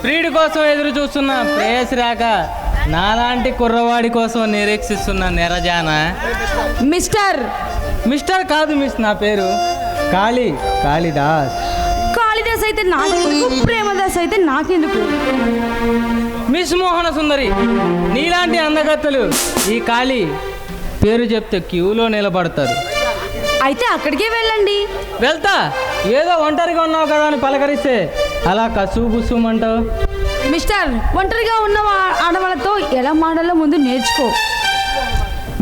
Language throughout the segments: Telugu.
ప్రియుడి కోసం ఎదురు చూస్తున్న ప్రేయసి రాక నాలాంటి కుర్రవాడి కోసం నిరీక్షిస్తున్న నిరజాన. మిస్టర్ మిస్టర్ కాదు మిస్, నా పేరు కాళిదాస్. కాళిదాస్ అయితే నాకెందుకు, ప్రేమదాస్ అయితే నాకెందుకు? మిస్ మోహన సుందరి, నీలాంటి అందగత్తెలు ఈ కాళీ పేరు చెప్తే క్యూలో నిలబడతారు. అయితే అక్కడికే వెళ్ళండి. వెళ్తా, ఏదో ఒంటరిగా ఉన్నావు కదా అని పలకరిస్తే అలా కసుబుసుమంటావు. మిస్టర్, ఒంటరిగా ఉన్న ఆడవాళ్ళతో ఎలా మాడాలో ముందు నేర్చుకో.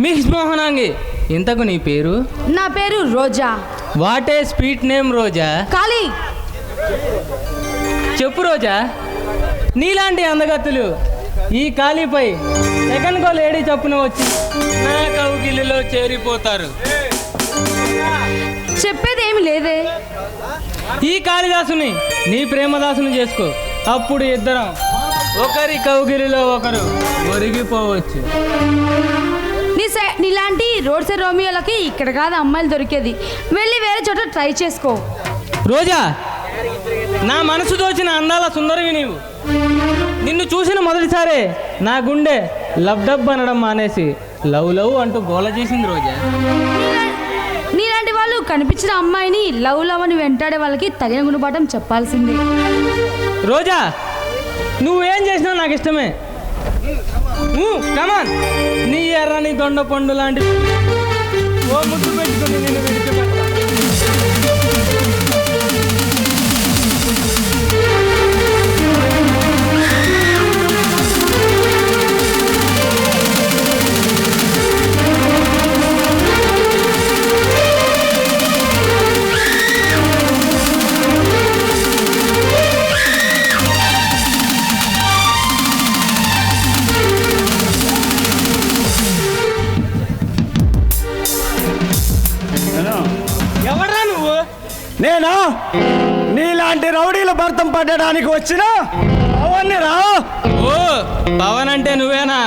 మిస్ మోహనాంగి, ఇంతకు నీ పేరు? నా పేరు రోజా. వాట్ ఏ స్వీట్ నేమ్ రోజా. కాళీ, చెప్పు రోజా, నీలాంటి అందగత్తులు ఈ ఖాళీపై సెకండ్కో లేడీ చప్పున వచ్చి నా కౌగిలిలో చేరిపోతారు. చెప్పేది ఏమి లేదే. ఈ కాళిదాసుని నీ ప్రేమదాసుని చేసుకో, అప్పుడు ఇద్దరం ఒకరి కౌగిలిలో ఒకరు ఒరిగిపోవచ్చు. నీలాంటి రోడ్ సైడ్ రోమియోలకి ఇక్కడ కాదు అమ్మాయిలు దొరికేది. వెళ్ళి వేరే చోట ట్రై చేసుకో. రోజా, నా మనసు దోచిన అందాల సుందరివి నీవు. నిన్ను చూసిన మొదటిసారే నా గుండె లవ్ డబ్ అనడం మానేసి లవ్ లవ్ అంటూ గోల చేసింది రోజా. నీలాంటి వాళ్ళు కనిపించిన అమ్మాయిని లవ్ లవ్ అని వెంటాడే వాళ్ళకి తగిన గుణపాఠం చెప్పాల్సిందే. రోజా, నువ్వేం చేసినా నాకు ఇష్టమే. కమాన్, నీ ఎర్రని దొండ పండు లాంటి ఓ ముద్దు పెట్టుకుని నేను విడిచిపెట్టా. ఎవడ్రా నువ్వు? నేనా? నీలాంటి రౌడీల భర్తం పట్టడానికి వచ్చిన అవన్నీ రా. ఓ పవన్ అంటే నువ్వేనా?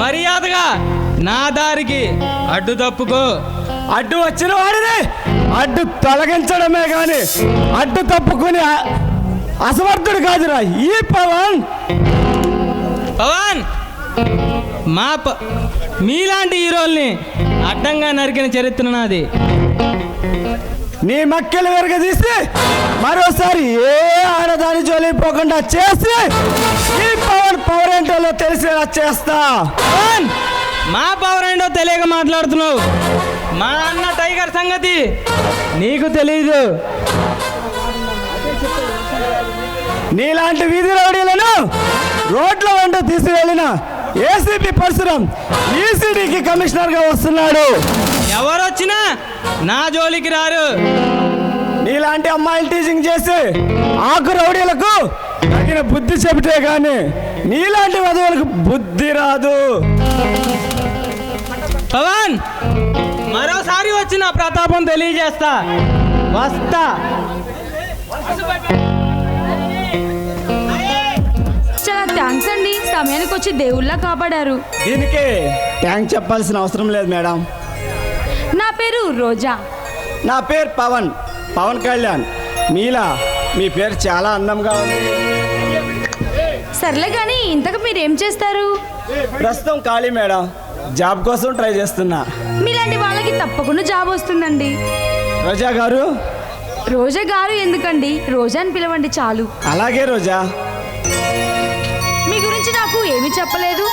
మర్యాదగా నా దారికి అడ్డు తప్పుకో. అడ్డు వచ్చిన వాడిని అడ్డు తొలగించడమే గాని అడ్డు తప్పుకుని అసమర్థుడు కాదురా ఈ పవన్. పవన్, మీలాంటి హీరోల్ని అడ్డంగా నరికిన చరిత్ర నాది. నీ మక్కెలు వెరగదీసి మరోసారి ఏ ఆడదాని జోలిపోకుండా చేసి ఈ పవన్ పవర్ ఏంటో తెలిసేలా చేస్తా. పవన్, మా పవర్ ఏంటో తెలియక మాట్లాడుతున్నావు. మా అన్న టైగర్ సంగతి నీకు తెలీదు. నీలాంటి వీధి రౌడీలను రోడ్ల వెంట తీసుకెళ్ళిన ఏసీపీ పరశురాం ఈసీడీకి కమిషనర్గా వస్తున్నాడు. ఎవరొచ్చినా నా జోలికి రారు. నీలాంటి అమ్మాయిలు టీచింగ్ చేసి ఆకు రౌడీలకు తగిన బుద్ధి చెబితే గాని నీలాంటి వధువులకు బుద్ధి రాదు. పవన్, మరోసారి వచ్చిన ప్రతాపం తెలియజేస్తా. వస్తా. చాలా థ్యాంక్స్ అండి, సమయానికి వచ్చి దేవుళ్ళ కాపాడారు. దీనికి థ్యాంక్ చెప్పాల్సిన అవసరం లేదు మేడం. నా పేరు రోజా. నా పేరు పవన్ కళ్యాణ్. మీలా మీ పేరు చాలా అందంగా ఉంది. సర్లే కానీ ఇంతకు మీరేం చేస్తారు? ప్రస్తుతం ఖాళీ మేడం, జాబ్ కోసం ట్రై చేస్తున్నా. మీలాంటి వాళ్ళకి తప్పకుండా జాబ్ వస్తుందండి. రోజా గారు. రోజా గారు ఎందుకండి, రోజా అని పిలవండి చాలు. అలాగే రోజా. మీ గురించి నాకు ఏమీ చెప్పలేదు.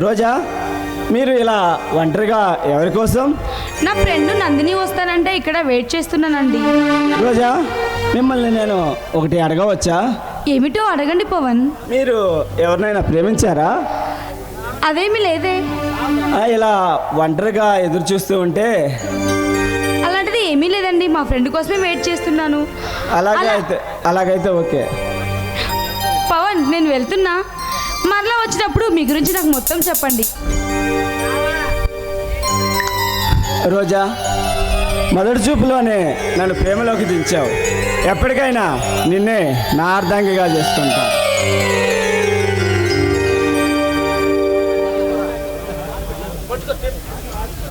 రోజా, మీరు ఇలా ఒంటరిగా ఎవరి కోసం? నా ఫ్రెండ్ నందిని వస్తానంటే ఇక్కడ వెయిట్ చేస్తున్నానండి. రోజా, మిమ్మల్ని నేను ఒకటి అడగవచ్చా? ఏమిటో అడగండి పవన్. మీరు ఎవరినైనా ప్రేమించారా? అదేమి లేదే. ఇలా ఒంటరిగా ఎదురు చూస్తూ ఉంటే. అలాంటిది ఏమీ లేదండి, మా ఫ్రెండ్ కోసమే వెయిట్ చేస్తున్నాను. అలాగైతే ఓకే. పవన్, నేను వెళ్తున్నా. మరలా వచ్చినప్పుడు మీ గురించి నాకు మొత్తం చెప్పండి. రోజా, మొదటి చూపులోనే నన్ను ప్రేమలోకి దించావు. ఎప్పటికైనా నిన్నే నా అర్ధాంగిగా చేసుకుంటా.